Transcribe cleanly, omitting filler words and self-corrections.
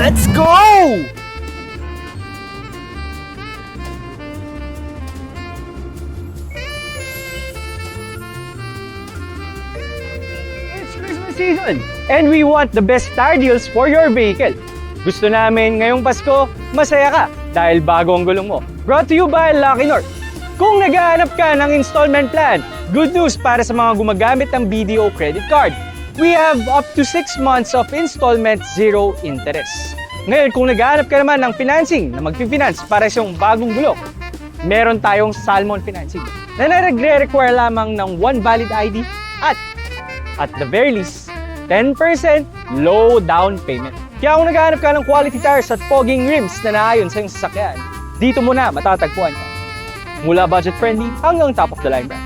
Let's go! It's Christmas season and we want the best tire deals for your vehicle. Gusto namin ngayong Pasko, masaya ka dahil bago ang gulong mo. Brought to you by Lucky North. Kung naghahanap ka ng installment plan, good news para sa mga gumagamit ng BDO credit card. We have up to 6 months of installment, zero interest. Ngayon, kung naghahanap ka naman ng financing na mag-finance para sa iyong bagong gulong, meron tayong Salmon Financing na nagre-require lamang ng 1 valid ID at the very least, 10% low down payment. Kaya kung naghahanap ka ng quality tires at fogging rims na naayon sa iyong sasakyan, dito mo na matatagpuan ka. Mula budget-friendly hanggang top-of-the-line brand.